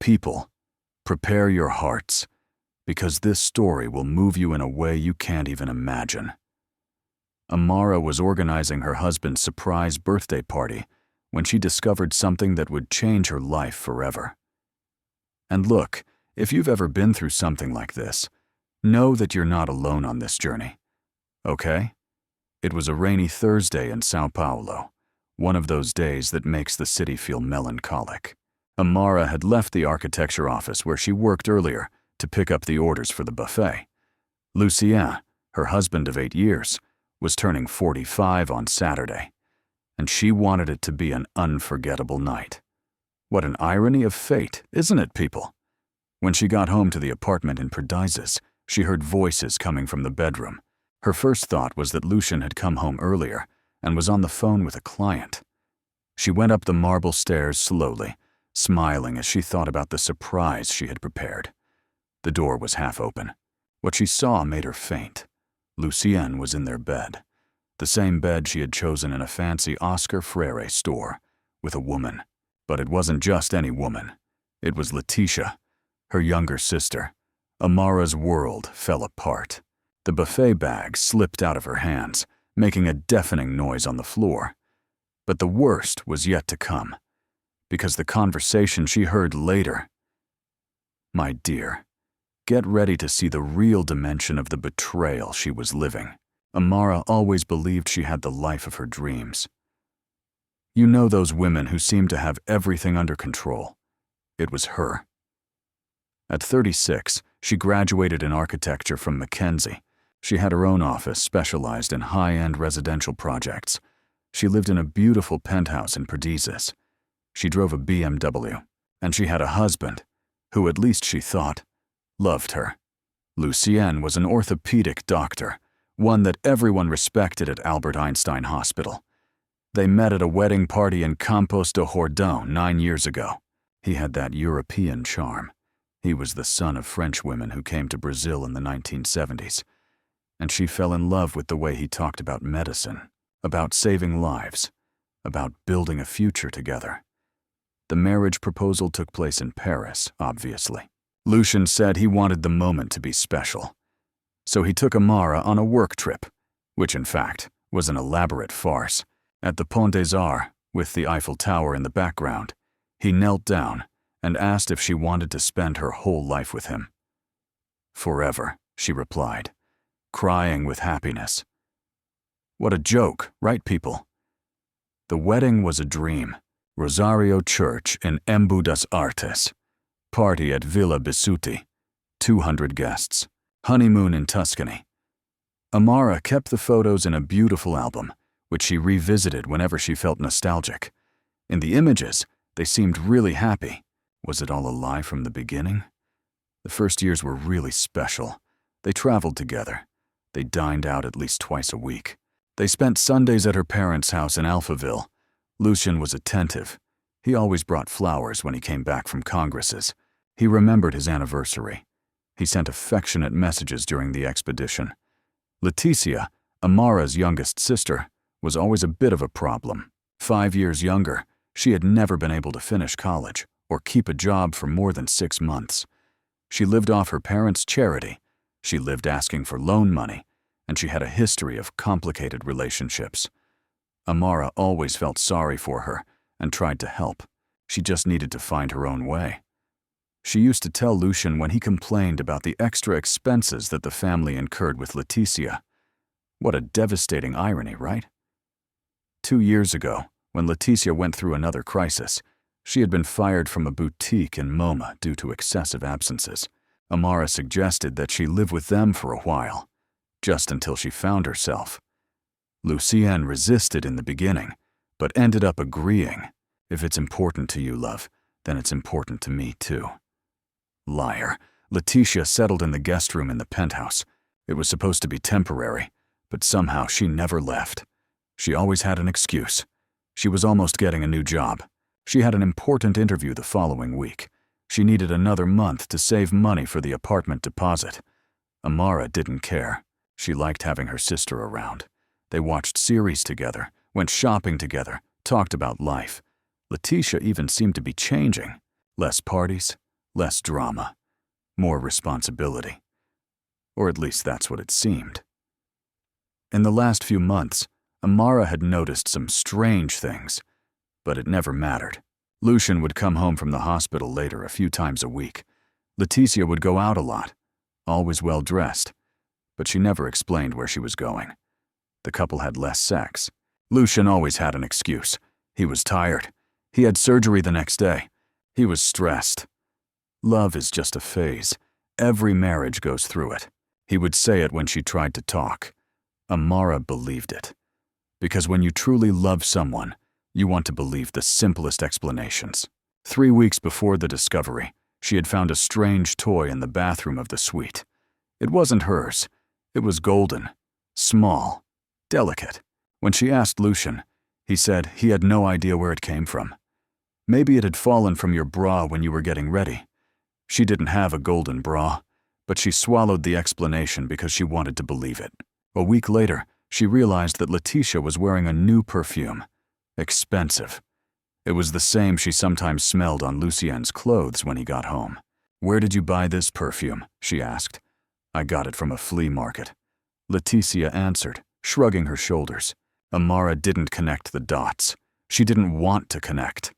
People, prepare your hearts, because this story will move you in a way you can't even imagine. Amara was organizing her husband's surprise birthday party when she discovered something that would change her life forever. And look, if you've ever been through something like this, know that you're not alone on this journey. Okay? It was a rainy Thursday in Sao Paulo, one of those days that makes the city feel melancholic. Amara had left the architecture office where she worked earlier to pick up the orders for the buffet. Lucien, her husband of 8 years, was turning 45 on Saturday, and she wanted it to be an unforgettable night. What an irony of fate, isn't it, people? When she got home to the apartment in Perdizes, she heard voices coming from the bedroom. Her first thought was that Lucien had come home earlier and was on the phone with a client. She went up the marble stairs slowly, smiling as she thought about the surprise she had prepared. The door was half open. What she saw made her faint. Lucien was in their bed, the same bed she had chosen in a fancy Oscar Freire store, with a woman. But it wasn't just any woman. It was Letitia, her younger sister. Amara's world fell apart. The buffet bag slipped out of her hands, making a deafening noise on the floor. But the worst was yet to come, because the conversation she heard later. My dear, get ready to see the real dimension of the betrayal she was living. Amara always believed she had the life of her dreams. You know those women who seem to have everything under control. It was her. At 36, she graduated in architecture from Mackenzie. She had her own office specialized in high-end residential projects. She lived in a beautiful penthouse in Perdizes. She drove a BMW, and she had a husband who, at least she thought, loved her. Lucien was an orthopedic doctor, one that everyone respected at Albert Einstein Hospital. They met at a wedding party in Campos de Jordão 9 years ago. He had that European charm. He was the son of French women who came to Brazil in the 1970s. And she fell in love with the way he talked about medicine, about saving lives, about building a future together. The marriage proposal took place in Paris, obviously. Lucien said he wanted the moment to be special. So he took Amara on a work trip, which in fact was an elaborate farce. At the Pont des Arts, with the Eiffel Tower in the background, he knelt down and asked if she wanted to spend her whole life with him. Forever, she replied, crying with happiness. What a joke, right, people? The wedding was a dream. Rosario Church in Embu das Artes. Party at Villa Bisutti. 200 guests. Honeymoon in Tuscany. Amara kept the photos in a beautiful album, which she revisited whenever she felt nostalgic. In the images, they seemed really happy. Was it all a lie from the beginning? The first years were really special. They traveled together. They dined out at least twice a week. They spent Sundays at her parents' house in Alphaville. Lucien was attentive. He always brought flowers when he came back from congresses. He remembered his anniversary. He sent affectionate messages during the expedition. Leticia, Amara's youngest sister, was always a bit of a problem. 5 years younger, she had never been able to finish college or keep a job for more than 6 months. She lived off her parents' charity. She lived asking for loan money, and she had a history of complicated relationships. Amara always felt sorry for her and tried to help. She just needed to find her own way. She used to tell Lucien when he complained about the extra expenses that the family incurred with Leticia. What a devastating irony, right? 2 years ago, when Leticia went through another crisis, she had been fired from a boutique in MoMA due to excessive absences. Amara suggested that she live with them for a while, just until she found herself. Lucien resisted in the beginning, but ended up agreeing. If it's important to you, love, then it's important to me too. Liar. Leticia settled in the guest room in the penthouse. It was supposed to be temporary, but somehow she never left. She always had an excuse. She was almost getting a new job. She had an important interview the following week. She needed another month to save money for the apartment deposit. Amara didn't care. She liked having her sister around. They watched series together, went shopping together, talked about life. Leticia even seemed to be changing. Less parties, Less drama. More responsibility. Or at least that's what it seemed. In the last few months, Amara had noticed some strange things, but it never mattered. Lucian would come home from the hospital later a few times a week. Leticia would go out a lot, always well-dressed, but she never explained where she was going. The couple had less sex. Lucian always had an excuse. He was tired. He had surgery the next day. He was stressed. Love is just a phase. Every marriage goes through it. He would say it when she tried to talk. Amara believed it. Because when you truly love someone, you want to believe the simplest explanations. 3 weeks before the discovery, she had found a strange toy in the bathroom of the suite. It wasn't hers. It was golden, small, delicate. When she asked Lucian, he said he had no idea where it came from. Maybe it had fallen from your bra when you were getting ready. She didn't have a golden bra, but she swallowed the explanation because she wanted to believe it. A week later, she realized that Leticia was wearing a new perfume. Expensive. It was the same she sometimes smelled on Lucien's clothes when he got home. "Where did you buy this perfume?" she asked. "I got it from a flea market." Leticia answered, shrugging her shoulders. Amara didn't connect the dots. She didn't want to connect.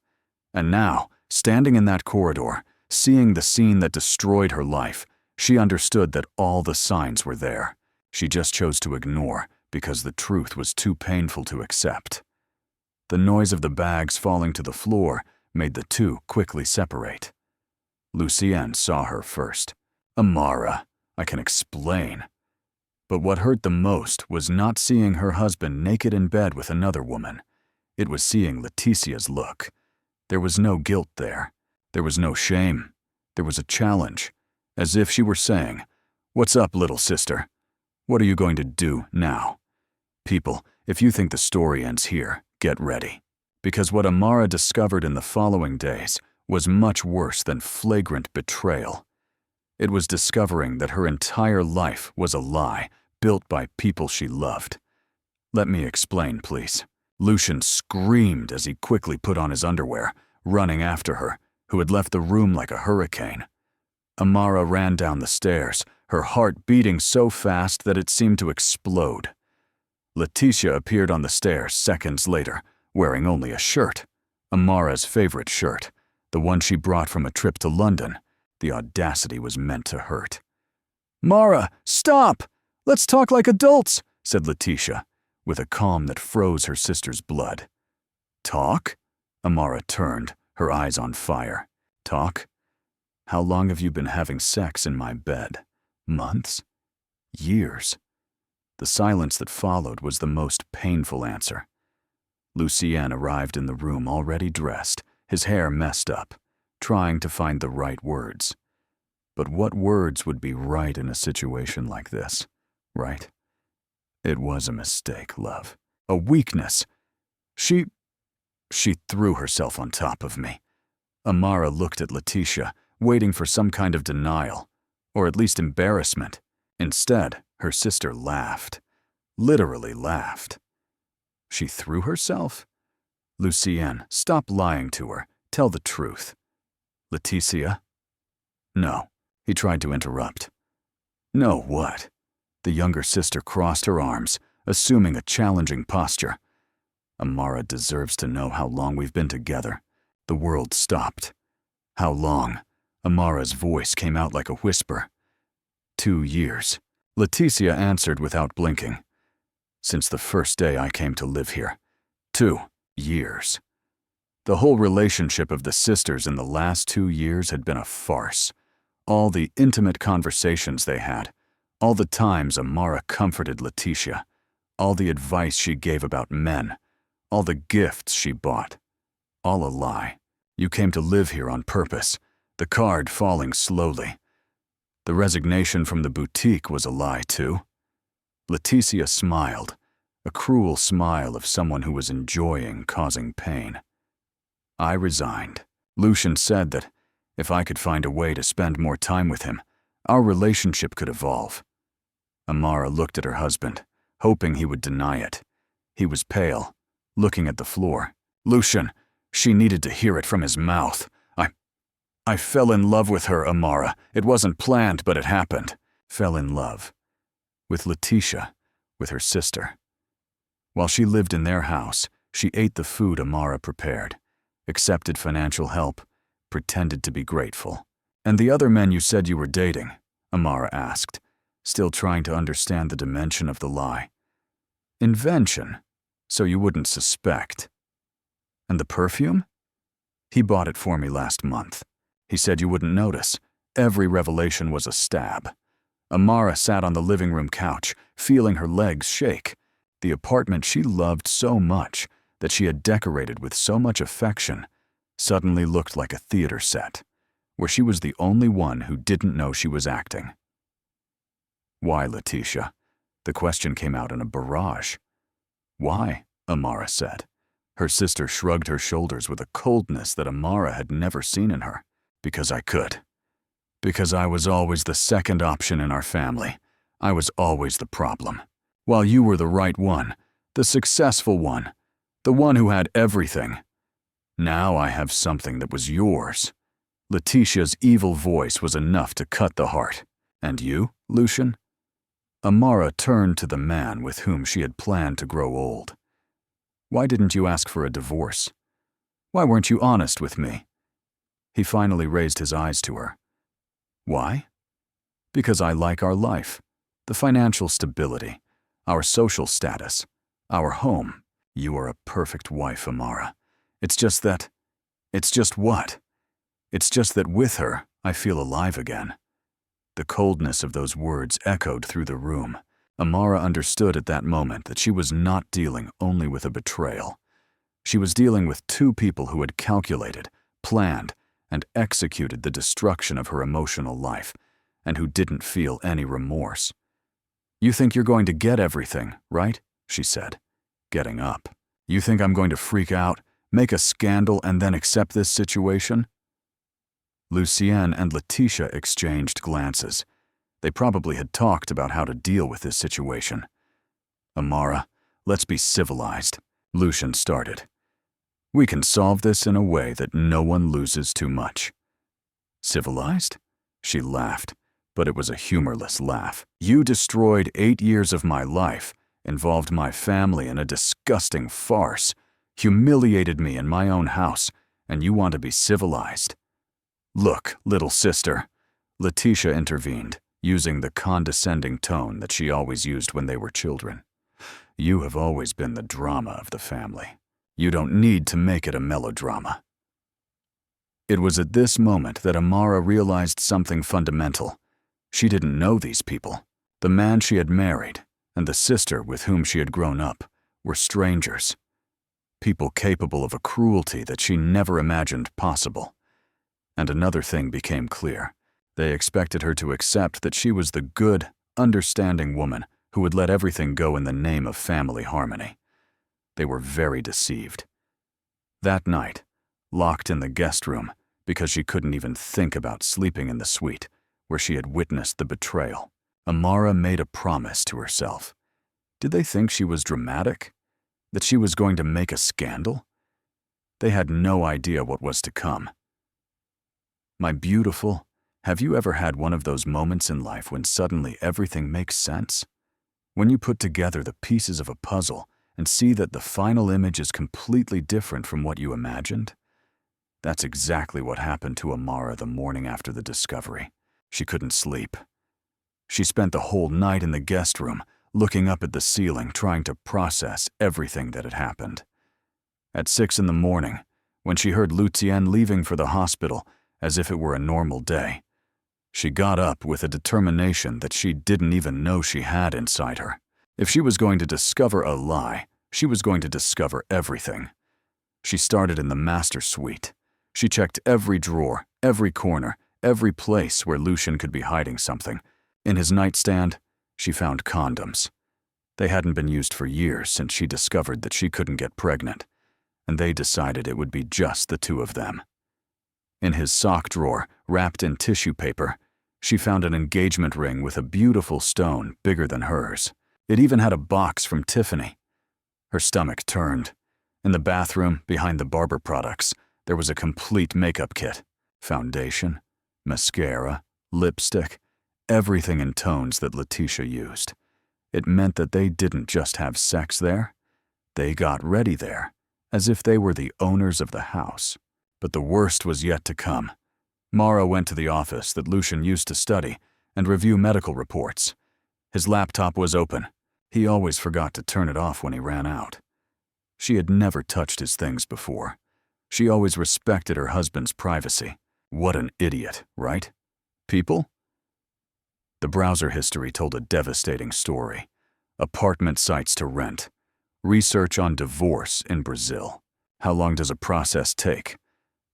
And now, standing in that corridor, seeing the scene that destroyed her life, she understood that all the signs were there. She just chose to ignore because the truth was too painful to accept. The noise of the bags falling to the floor made the two quickly separate. Lucienne saw her first. "Amara, I can explain." But what hurt the most was not seeing her husband naked in bed with another woman. It was seeing Leticia's look. There was no guilt there. There was no shame. There was a challenge, as if she were saying, "What's up, little sister? What are you going to do now?" People, if you think the story ends here, get ready. Because what Amara discovered in the following days was much worse than flagrant betrayal. It was discovering that her entire life was a lie built by people she loved. "Let me explain, please." Lucian screamed as he quickly put on his underwear, running after her, who had left the room like a hurricane. Amara ran down the stairs, her heart beating so fast that it seemed to explode. Leticia appeared on the stairs seconds later, wearing only a shirt. Amara's favorite shirt, the one she brought from a trip to London. The audacity was meant to hurt. "Mara, stop! Let's talk like adults," said Leticia, with a calm that froze her sister's blood. "Talk?" Amara turned, her eyes on fire. "Talk? How long have you been having sex in my bed? Months? Years?" The silence that followed was the most painful answer. Lucien arrived in the room already dressed, his hair messed up, trying to find the right words. But what words would be right in a situation like this, right? It was a mistake, love. A weakness. She threw herself on top of me. Amara looked at Leticia, waiting for some kind of denial, or at least embarrassment. Instead, her sister laughed. Literally laughed. She threw herself? Lucienne, stop lying to her. Tell the truth. Leticia? No. He tried to interrupt. No, what? The younger sister crossed her arms, assuming a challenging posture. Amara deserves to know how long we've been together. The world stopped. How long? Amara's voice came out like a whisper. 2 years. Leticia answered without blinking. Since the first day I came to live here. 2 years. The whole relationship of the sisters in the last 2 years had been a farce. All the intimate conversations they had, all the times Amara comforted Leticia, all the advice she gave about men, all the gifts she bought. All a lie. You came to live here on purpose, the card falling slowly. The resignation from the boutique was a lie, too. Leticia smiled, a cruel smile of someone who was enjoying causing pain. I resigned. Lucian said that if I could find a way to spend more time with him, our relationship could evolve. Amara looked at her husband, hoping he would deny it. He was pale, looking at the floor. Lucian, she needed to hear it from his mouth. I fell in love with her, Amara. It wasn't planned, but it happened. Fell in love. With Letitia, with her sister. While she lived in their house, she ate the food Amara prepared, accepted financial help, pretended to be grateful. And the other men you said you were dating? Amara asked, still trying to understand the dimension of the lie. Invention, so you wouldn't suspect. And the perfume? He bought it for me last month. He said you wouldn't notice. Every revelation was a stab. Amara sat on the living room couch, feeling her legs shake. The apartment she loved so much, that she had decorated with so much affection, suddenly looked like a theater set, where she was the only one who didn't know she was acting. Why, Letitia? The question came out in a barrage. Why? Amara said. Her sister shrugged her shoulders with a coldness that Amara had never seen in her. Because I could. Because I was always the second option in our family. I was always the problem. While you were the right one, the successful one, the one who had everything. Now I have something that was yours. Letitia's evil voice was enough to cut the heart. And you, Lucian? Amara turned to the man with whom she had planned to grow old. Why didn't you ask for a divorce? Why weren't you honest with me? He finally raised his eyes to her. Why? Because I like our life, the financial stability, our social status, our home. You are a perfect wife, Amara. It's just what? It's just that with her, I feel alive again. The coldness of those words echoed through the room. Amara understood at that moment that she was not dealing only with a betrayal. She was dealing with two people who had calculated, planned, and executed the destruction of her emotional life, and who didn't feel any remorse. You think you're going to get everything, right? She said, getting up. You think I'm going to freak out, make a scandal, and then accept this situation? Lucienne and Letitia exchanged glances. They probably had talked about how to deal with this situation. Amara, let's be civilized, Lucian started. We can solve this in a way that no one loses too much. Civilized? She laughed, but it was a humorless laugh. You destroyed 8 years of my life, involved my family in a disgusting farce, humiliated me in my own house, and you want to be civilized. Look, little sister, Letitia intervened, using the condescending tone that she always used when they were children. You have always been the drama of the family. You don't need to make it a melodrama. It was at this moment that Amara realized something fundamental. She didn't know these people. The man she had married and the sister with whom she had grown up were strangers. People capable of a cruelty that she never imagined possible. And another thing became clear. They expected her to accept that she was the good, understanding woman who would let everything go in the name of family harmony. They were very deceived. That night, locked in the guest room because she couldn't even think about sleeping in the suite where she had witnessed the betrayal, Amara made a promise to herself. Did they think she was dramatic? That she was going to make a scandal? They had no idea what was to come. My beautiful, have you ever had one of those moments in life when suddenly everything makes sense? When you put together the pieces of a puzzle and see that the final image is completely different from what you imagined? That's exactly what happened to Amara the morning after the discovery. She couldn't sleep. She spent the whole night in the guest room, looking up at the ceiling, trying to process everything that had happened. At 6 in the morning, when she heard Lucienne leaving for the hospital as if it were a normal day, she got up with a determination that she didn't even know she had inside her. If she was going to discover a lie, she was going to discover everything. She started in the master suite. She checked every drawer, every corner, every place where Lucian could be hiding something. In his nightstand, she found condoms. They hadn't been used for years since she discovered that she couldn't get pregnant, and they decided it would be just the two of them. In his sock drawer, wrapped in tissue paper, she found an engagement ring with a beautiful stone bigger than hers. It even had a box from Tiffany. Her stomach turned. In the bathroom, behind the barber products, there was a complete makeup kit. Foundation, mascara, lipstick, everything in tones that Letitia used. It meant that they didn't just have sex there. They got ready there, as if they were the owners of the house. But the worst was yet to come. Mara went to the office that Lucian used to study and review medical reports. His laptop was open. He always forgot to turn it off when he ran out. She had never touched his things before. She always respected her husband's privacy. What an idiot, right? People? The browser history told a devastating story. Apartment sites to rent. Research on divorce in Brazil. How long does a process take?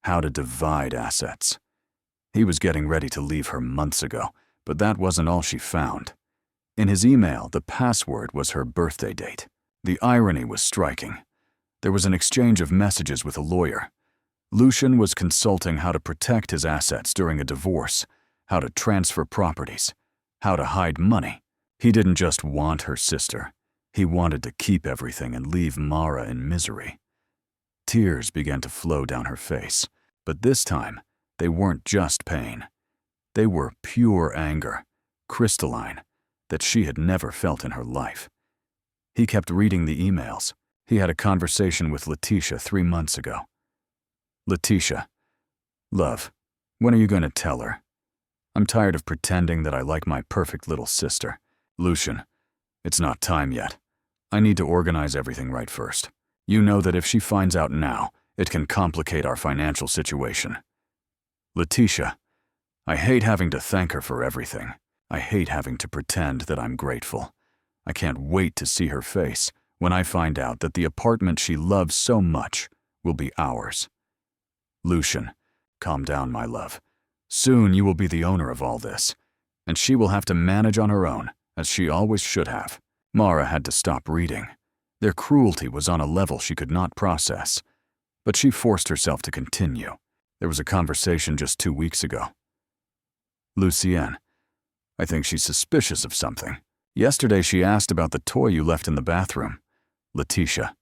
How to divide assets. He was getting ready to leave her months ago, but that wasn't all she found. In his email, the password was her birthday date. The irony was striking. There was an exchange of messages with a lawyer. Lucian was consulting how to protect his assets during a divorce, how to transfer properties, how to hide money. He didn't just want her sister. He wanted to keep everything and leave Mara in misery. Tears began to flow down her face, but this time, they weren't just pain. They were pure anger, crystalline, that she had never felt in her life. He kept reading the emails. He had a conversation with Letitia 3 months ago. Letitia, love, when are you going to tell her? I'm tired of pretending that I like my perfect little sister. Lucian, it's not time yet. I need to organize everything right first. You know that if she finds out now, it can complicate our financial situation. Letitia, I hate having to thank her for everything. I hate having to pretend that I'm grateful. I can't wait to see her face when I find out that the apartment she loves so much will be ours. Lucian, calm down, my love. Soon you will be the owner of all this, and she will have to manage on her own, as she always should have. Mara had to stop reading. Their cruelty was on a level she could not process, but she forced herself to continue. There was a conversation just 2 weeks ago. Lucienne, I think she's suspicious of something. Yesterday she asked about the toy you left in the bathroom. Letitia,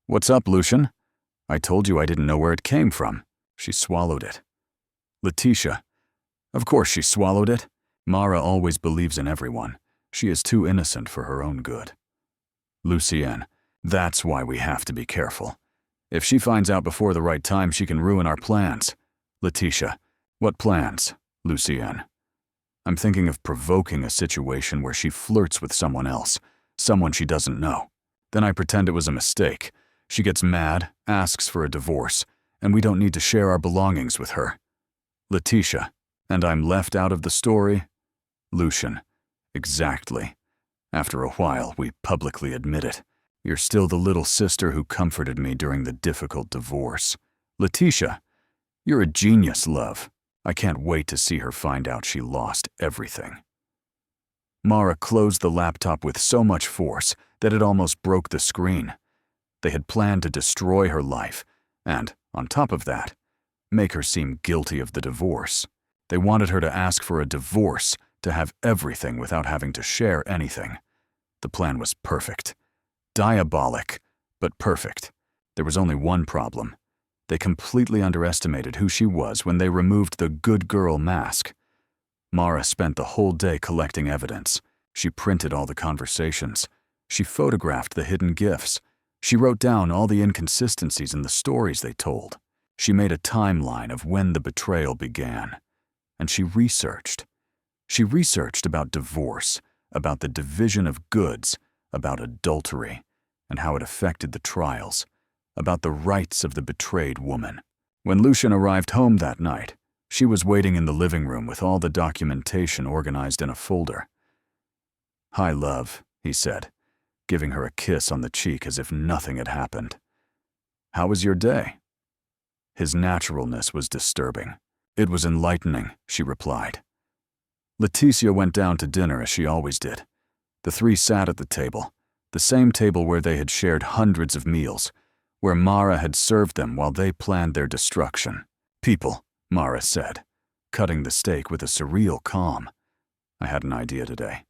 what's up, Lucian? I told you I didn't know where it came from. She swallowed it. Letitia, of course she swallowed it. Mara always believes in everyone. She is too innocent for her own good. Lucienne, that's why we have to be careful. If she finds out before the right time, she can ruin our plans. Letitia, what plans, Lucienne? I'm thinking of provoking a situation where she flirts with someone else, someone she doesn't know. Then I pretend it was a mistake. She gets mad, asks for a divorce, and we don't need to share our belongings with her. Letitia, and I'm left out of the story? Lucian, exactly. After a while, we publicly admit it. You're still the little sister who comforted me during the difficult divorce. Letitia, you're a genius, love. I can't wait to see her find out she lost everything. Mara closed the laptop with so much force that it almost broke the screen. They had planned to destroy her life, and, on top of that, make her seem guilty of the divorce. They wanted her to ask for a divorce, to have everything without having to share anything. The plan was perfect. Diabolic, but perfect. There was only one problem. They completely underestimated who she was when they removed the good girl mask. Mara spent the whole day collecting evidence. She printed all the conversations. She photographed the hidden gifts. She wrote down all the inconsistencies in the stories they told. She made a timeline of when the betrayal began. And she researched. She researched about divorce, about the division of goods, about adultery, and how it affected the trials, about the rights of the betrayed woman. When Lucian arrived home that night, she was waiting in the living room with all the documentation organized in a folder. "Hi, love," he said, giving her a kiss on the cheek as if nothing had happened. "How was your day?" His naturalness was disturbing. "It was enlightening," she replied. Letitia went down to dinner as she always did. The three sat at the table, the same table where they had shared hundreds of meals, where Mara had served them while they planned their destruction. "People," Mara said, cutting the steak with a surreal calm. "I had an idea today."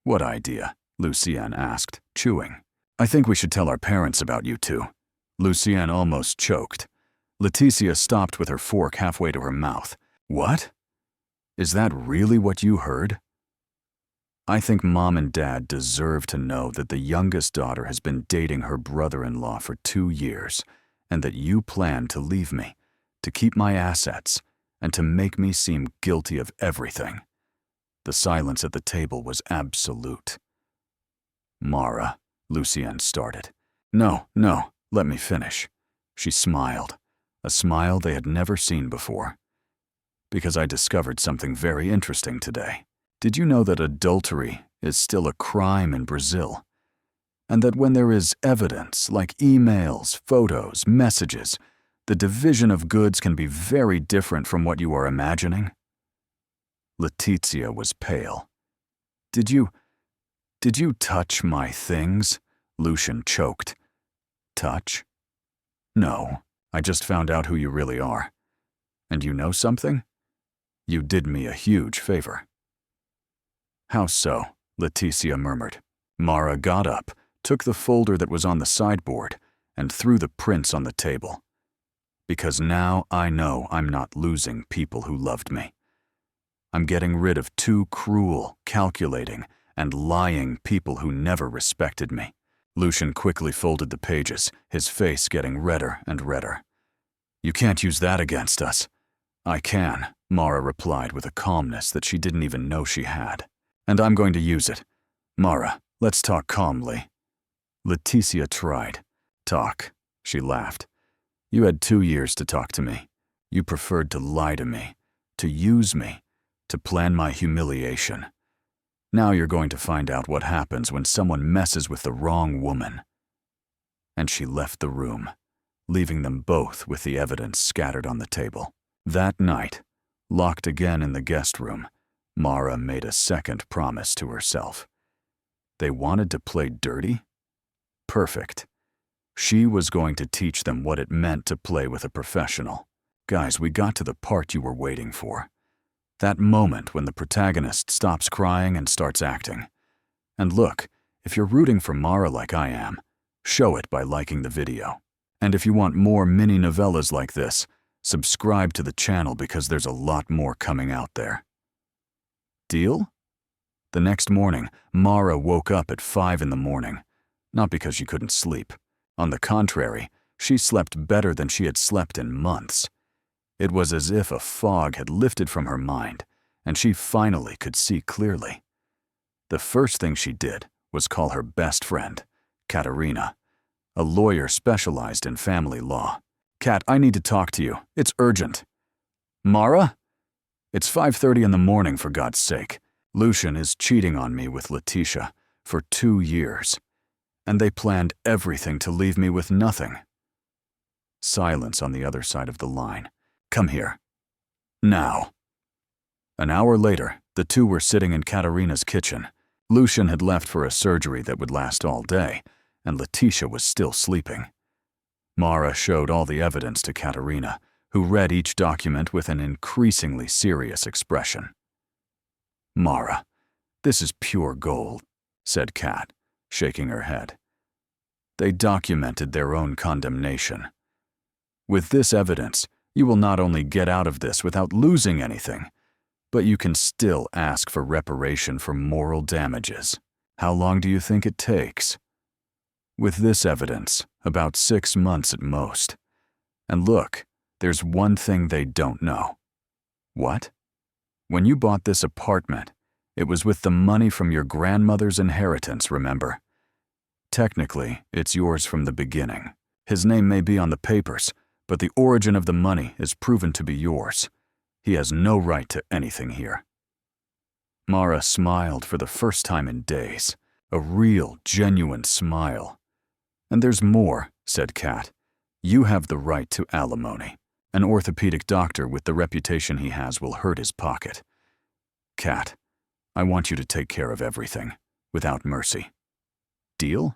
"What idea?" Lucienne asked, chewing. "I think we should tell our parents about you two." Lucienne almost choked. Leticia stopped with her fork halfway to her mouth. What? Is that really what you heard? I think Mom and Dad deserve to know that the youngest daughter has been dating her brother-in-law for 2 years, and that you plan to leave me, to keep my assets, and to make me seem guilty of everything. The silence at the table was absolute. Mara, Lucienne started. No, let me finish. She smiled, a smile they had never seen before. Because I discovered something very interesting today. Did you know that adultery is still a crime in Brazil? And that when there is evidence, like emails, photos, messages, the division of goods can be very different from what you are imagining? Leticia was pale. Did you touch my things? Lucian choked. Touch? No, I just found out who you really are. And you know something? You did me a huge favor. How so? Leticia murmured. Mara got up, took the folder that was on the sideboard, and threw the prints on the table. Because now I know I'm not losing people who loved me. I'm getting rid of 2 cruel, calculating, and lying people who never respected me. Lucian quickly folded the pages, his face getting redder and redder. You can't use that against us. I can, Mara replied with a calmness that she didn't even know she had. And I'm going to use it. Mara, let's talk calmly. Leticia tried. Talk, she laughed. You had 2 years to talk to me. You preferred to lie to me, to use me, to plan my humiliation. Now you're going to find out what happens when someone messes with the wrong woman. And she left the room, leaving them both with the evidence scattered on the table. That night, locked again in the guest room, Mara made a second promise to herself. They wanted to play dirty? Perfect. She was going to teach them what it meant to play with a professional. Guys, we got to the part you were waiting for. That moment when the protagonist stops crying and starts acting. And look, if you're rooting for Mara like I am, show it by liking the video. And if you want more mini novellas like this, subscribe to the channel because there's a lot more coming out there. Deal? The next morning, Mara woke up at 5 in the morning, not because she couldn't sleep. On the contrary, she slept better than she had slept in months. It was as if a fog had lifted from her mind, and she finally could see clearly. The first thing she did was call her best friend, Katerina, a lawyer specialized in family law. Kat, I need to talk to you. It's urgent. Mara? It's 5:30 in the morning, for God's sake. Lucian is cheating on me with Leticia for 2 years, and they planned everything to leave me with nothing. Silence on the other side of the line. Come here. Now. An hour later, the two were sitting in Katerina's kitchen. Lucian had left for a surgery that would last all day, and Leticia was still sleeping. Mara showed all the evidence to Katerina, who read each document with an increasingly serious expression. Mara, this is pure gold, said Kat, shaking her head. They documented their own condemnation. With this evidence, you will not only get out of this without losing anything, but you can still ask for reparation for moral damages. How long do you think it takes? With this evidence, about 6 months at most. And look, there's one thing they don't know. What? When you bought this apartment, it was with the money from your grandmother's inheritance, remember? Technically, it's yours from the beginning. His name may be on the papers, but the origin of the money is proven to be yours. He has no right to anything here. Mara smiled for the first time in days, a real, genuine smile. And there's more, said Kat. You have the right to alimony. An orthopedic doctor with the reputation he has will hurt his pocket. Kat, I want you to take care of everything, without mercy. Deal?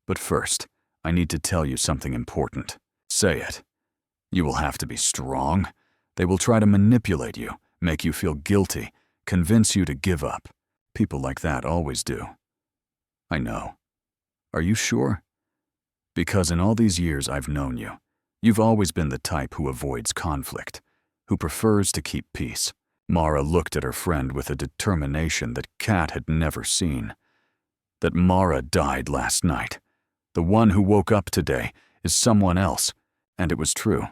But first, I need to tell you something important. Say it. You will have to be strong. They will try to manipulate you, make you feel guilty, convince you to give up. People like that always do. I know. Are you sure? Because in all these years I've known you, You've always been the type who avoids conflict, who prefers to keep peace. Mara looked at her friend with a determination that Kat had never seen. That Mara died last night. The one who woke up today is someone else, and it was true.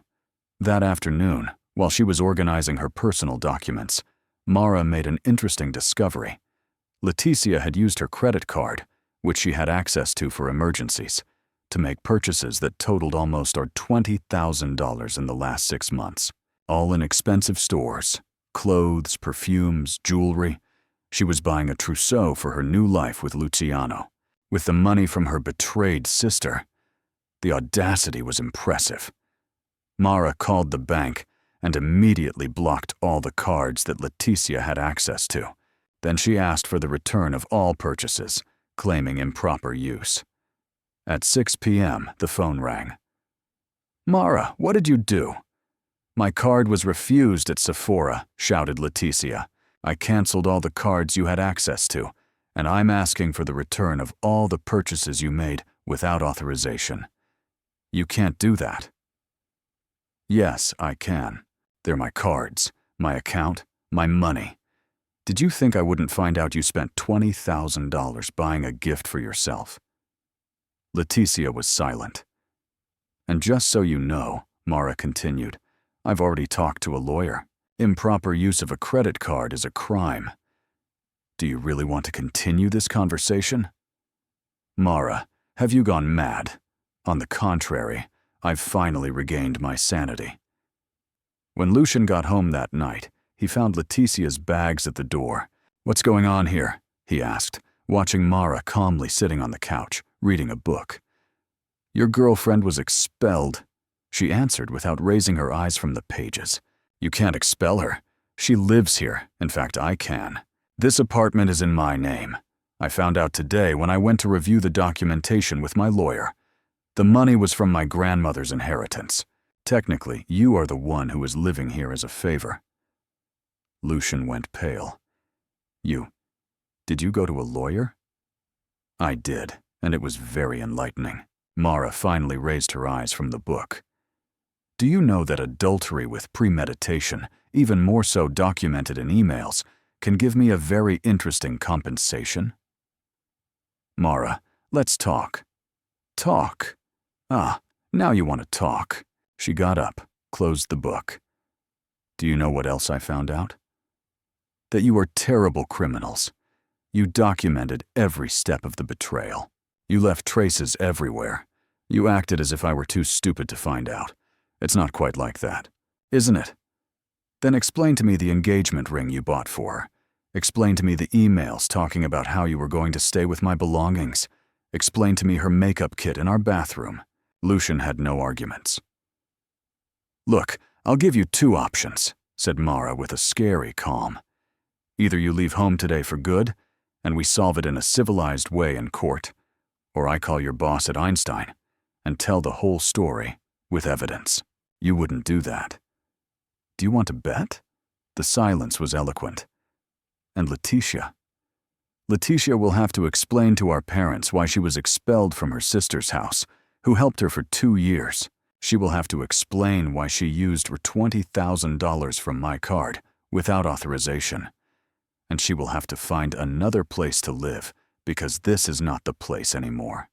That afternoon, while she was organizing her personal documents, Mara made an interesting discovery. Leticia had used her credit card, which she had access to for emergencies, to make purchases that totaled almost $20,000 in the last 6 months, all in expensive stores, clothes, perfumes, jewelry. She was buying a trousseau for her new life with Luciano, with the money from her betrayed sister. The audacity was impressive. Mara called the bank and immediately blocked all the cards that Leticia had access to. Then she asked for the return of all purchases, claiming improper use. At 6 p.m., the phone rang. "Mara, what did you do?" "My card was refused at Sephora," shouted Leticia. "I canceled all the cards you had access to, and I'm asking for the return of all the purchases you made without authorization." "You can't do that." "Yes, I can. They're my cards, my account, my money. Did you think I wouldn't find out you spent $20,000 buying a gift for yourself?" Leticia was silent. "And just so you know," Mara continued, "I've already talked to a lawyer. Improper use of a credit card is a crime. Do you really want to continue this conversation?" "Mara, have you gone mad? On the contrary, I've finally regained my sanity." When Lucian got home that night, he found Leticia's bags at the door. "What's going on here?" he asked, watching Mara calmly sitting on the couch, reading a book. "Your girlfriend was expelled," she answered without raising her eyes from the pages. "You can't expel her. She lives here. In fact, I can. This apartment is in my name. I found out today when I went to review the documentation with my lawyer. The money was from my grandmother's inheritance. Technically, you are the one who is living here as a favor." Lucian went pale. Did you go to a lawyer?" "I did, and it was very enlightening." Mara finally raised her eyes from the book. "Do you know that adultery with premeditation, even more so documented in emails, can give me a very interesting compensation?" "Mara, let's talk." "Talk? Ah, now you want to talk." She got up, closed the book. "Do you know what else I found out?" "That you are terrible criminals. You documented every step of the betrayal. You left traces everywhere. You acted as if I were too stupid to find out. It's not quite like that, isn't it? Then explain to me the engagement ring you bought for her. Explain to me the emails talking about how you were going to stay with my belongings. Explain to me her makeup kit in our bathroom." Lucian had no arguments. "Look, I'll give you 2 options," said Mara with a scary calm. "Either you leave home today for good, and we solve it in a civilized way in court, or I call your boss at Einstein and tell the whole story with evidence." "You wouldn't do that." "Do you want to bet?" The silence was eloquent. "And Leticia? Leticia will have to explain to our parents why she was expelled from her sister's house, who helped her for 2 years. She will have to explain why she used $20,000 from my card without authorization. And she will have to find another place to live because this is not the place anymore."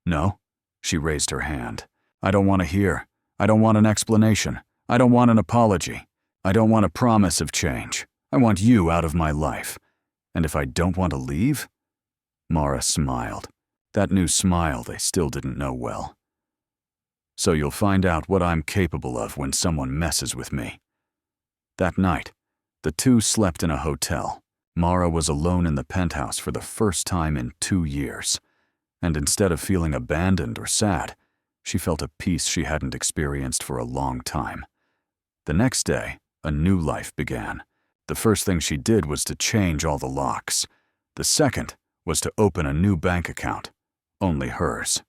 "No?" She raised her hand. "I don't want to hear. I don't want an explanation. I don't want an apology. I don't want a promise of change. I want you out of my life. And if I don't want to leave?" Mara smiled. That new smile they still didn't know well. "So you'll find out what I'm capable of when someone messes with me." That night, the two slept in a hotel. Mara was alone in the penthouse for the first time in 2 years. And instead of feeling abandoned or sad, she felt a peace she hadn't experienced for a long time. The next day, a new life began. The first thing she did was to change all the locks. The second was to open a new bank account, only hers.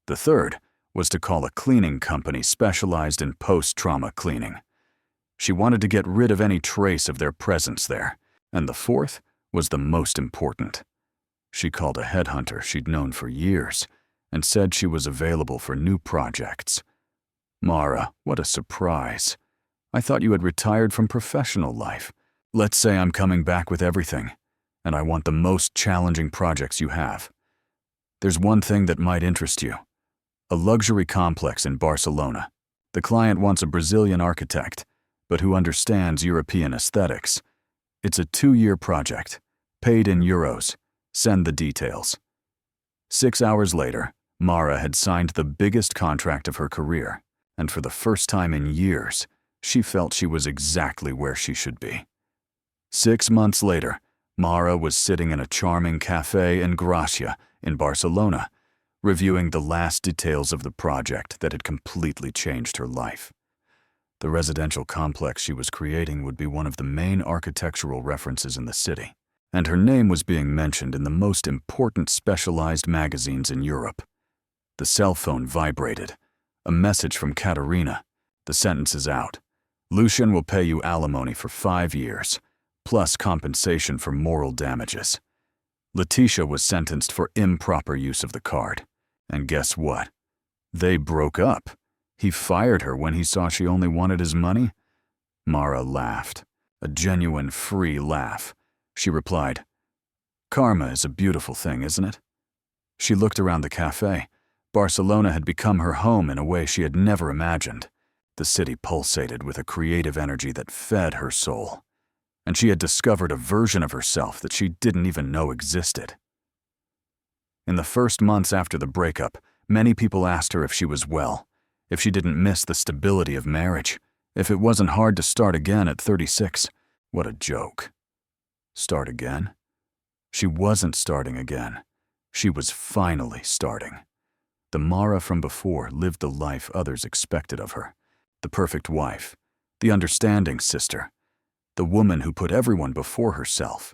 The third was to call a cleaning company specialized in post-trauma cleaning. She wanted to get rid of any trace of their presence there. And the fourth was the most important. She called a headhunter she'd known for years and said she was available for new projects. Mara, what a surprise. I thought you had retired from professional life. Let's say I'm coming back with everything, and I want the most challenging projects you have. There's one thing that might interest you. A luxury complex in Barcelona. The client wants a Brazilian architect, but who understands European aesthetics. It's a 2-year project, paid in euros. Send the details. 6 hours later, Mara had signed the biggest contract of her career, and for the first time in years, she felt she was exactly where she should be. 6 months later, Mara was sitting in a charming cafe in Gracia in Barcelona, reviewing the last details of the project that had completely changed her life. The residential complex she was creating would be one of the main architectural references in the city, and her name was being mentioned in the most important specialized magazines in Europe. The cell phone vibrated. A message from Katerina. The sentence is out. Lucian will pay you alimony for 5 years, plus compensation for moral damages. Letitia was sentenced for improper use of the card. And guess what? They broke up. He fired her when he saw she only wanted his money. Mara laughed, a genuine free laugh. She replied, "Karma is a beautiful thing, isn't it?" She looked around the cafe. Barcelona had become her home in a way she had never imagined. The city pulsated with a creative energy that fed her soul. And she had discovered a version of herself that she didn't even know existed. In the first months after the breakup, many people asked her if she was well, if she didn't miss the stability of marriage, if it wasn't hard to start again at 36. What a joke. Start again? She wasn't starting again. She was finally starting. The Mara from before lived the life others expected of her. The perfect wife, the understanding sister, the woman who put everyone before herself.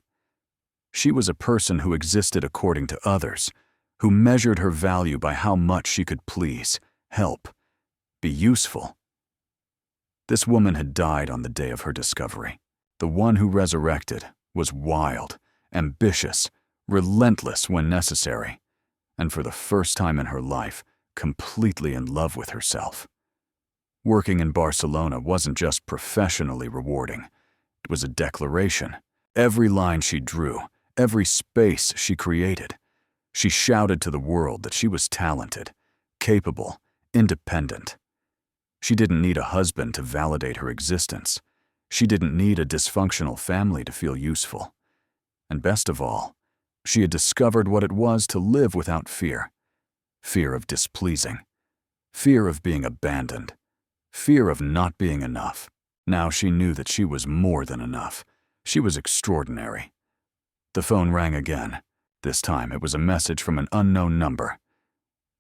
She was a person who existed according to others, who measured her value by how much she could please, help, be useful. This woman had died on the day of her discovery. The one who resurrected was wild, ambitious, relentless when necessary, and for the first time in her life, completely in love with herself. Working in Barcelona wasn't just professionally rewarding. It was a declaration. Every line she drew, every space she created, she shouted to the world that she was talented, capable, independent. She didn't need a husband to validate her existence. She didn't need a dysfunctional family to feel useful. And best of all, she had discovered what it was to live without fear. Fear of displeasing. Fear of being abandoned. Fear of not being enough. Now she knew that she was more than enough. She was extraordinary. The phone rang again. This time it was a message from an unknown number.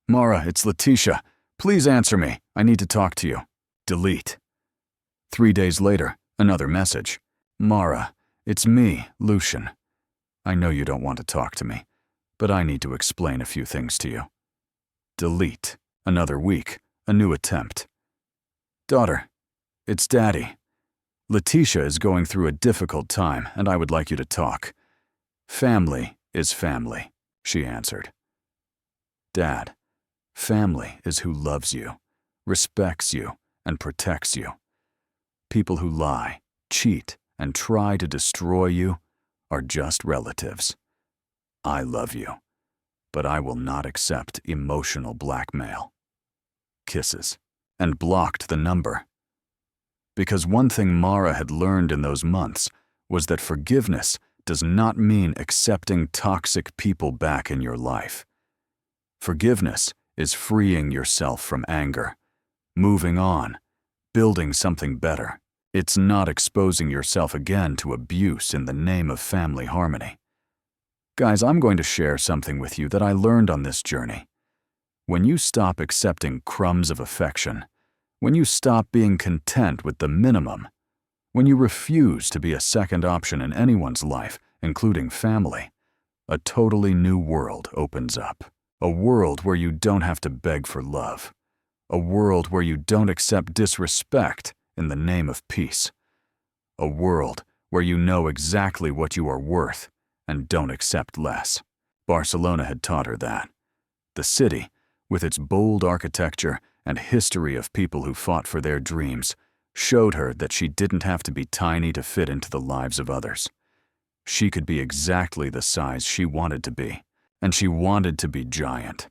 "Mara, it's Letitia. Please answer me. I need to talk to you." Delete. 3 days later, another message. "Mara, it's me, Lucian. I know you don't want to talk to me, but I need to explain a few things to you." Delete. Another week, a new attempt. "Daughter, it's Daddy. Letitia is going through a difficult time, and I would like you to talk." "Family is family," she answered. "Dad, family is who loves you, respects you, and protects you. People who lie, cheat, and try to destroy you are just relatives. I love you, but I will not accept emotional blackmail." Kisses. And blocked the number. Because one thing Mara had learned in those months was that forgiveness does not mean accepting toxic people back in your life. Forgiveness is freeing yourself from anger, moving on, building something better. It's not exposing yourself again to abuse in the name of family harmony. Guys, I'm going to share something with you that I learned on this journey. When you stop accepting crumbs of affection, when you stop being content with the minimum, when you refuse to be a second option in anyone's life, including family, a totally new world opens up. A world where you don't have to beg for love. A world where you don't accept disrespect in the name of peace. A world where you know exactly what you are worth and don't accept less. Barcelona had taught her that. The city, with its bold architecture and history of people who fought for their dreams showed her that she didn't have to be tiny to fit into the lives of others. She could be exactly the size she wanted to be, and she wanted to be giant.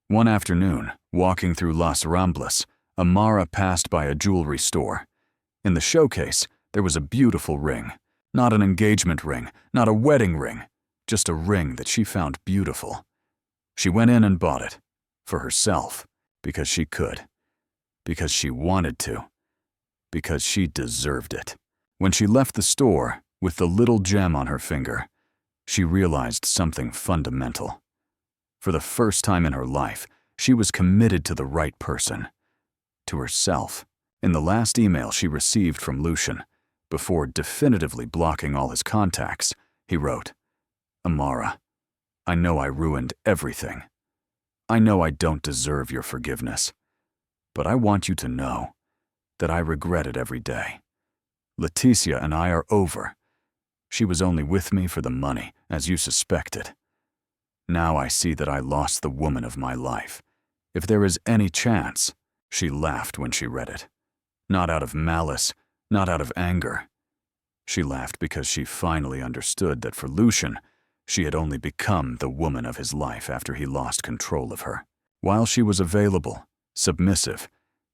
One afternoon, walking through Las Ramblas, Amara passed by a jewelry store. In the showcase, there was a beautiful ring. Not an engagement ring, not a wedding ring, just a ring that she found beautiful. She went in and bought it, for herself, because she could, because she wanted to, because she deserved it. When she left the store, with the little gem on her finger, she realized something fundamental. For the first time in her life, she was committed to the right person, to herself. In the last email she received from Lucian, before definitively blocking all his contacts, he wrote, "Amara, I know I ruined everything. I know I don't deserve your forgiveness, but I want you to know that I regret it every day. Leticia and I are over. She was only with me for the money, as you suspected. Now I see that I lost the woman of my life. If there is any chance," she laughed when she read it. Not out of malice, not out of anger. She laughed because she finally understood that for Lucian, she had only become the woman of his life after he lost control of her. While she was available, submissive,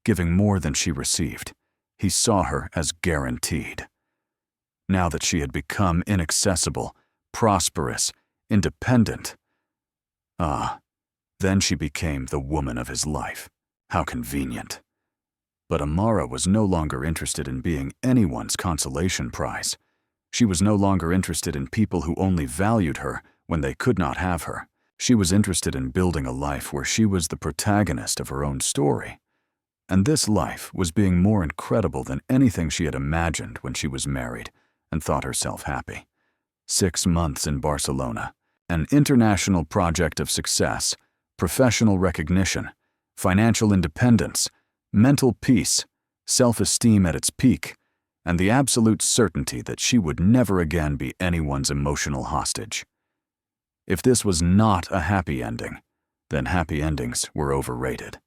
giving more than she received, he saw her as guaranteed. Now that she had become inaccessible, prosperous, independent, then she became the woman of his life. How convenient. But Amara was no longer interested in being anyone's consolation prize. She was no longer interested in people who only valued her when they could not have her. She was interested in building a life where she was the protagonist of her own story. And this life was being more incredible than anything she had imagined when she was married and thought herself happy. 6 months in Barcelona, an international project of success, professional recognition, financial independence, mental peace, self-esteem at its peak, and the absolute certainty that she would never again be anyone's emotional hostage. If this was not a happy ending, then happy endings were overrated.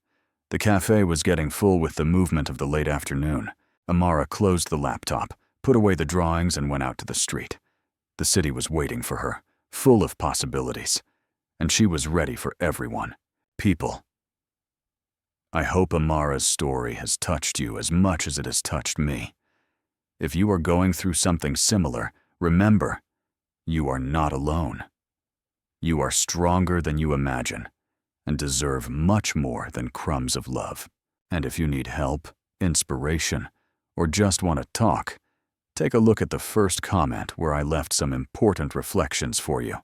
The cafe was getting full with the movement of the late afternoon. Amara closed the laptop, put away the drawings, and went out to the street. The city was waiting for her, full of possibilities, and she was ready for everyone. People. I hope Amara's story has touched you as much as it has touched me. If you are going through something similar, remember, you are not alone. You are stronger than you imagine and deserve much more than crumbs of love. And if you need help, inspiration, or just want to talk, take a look at the first comment where I left some important reflections for you.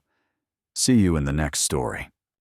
See you in the next story.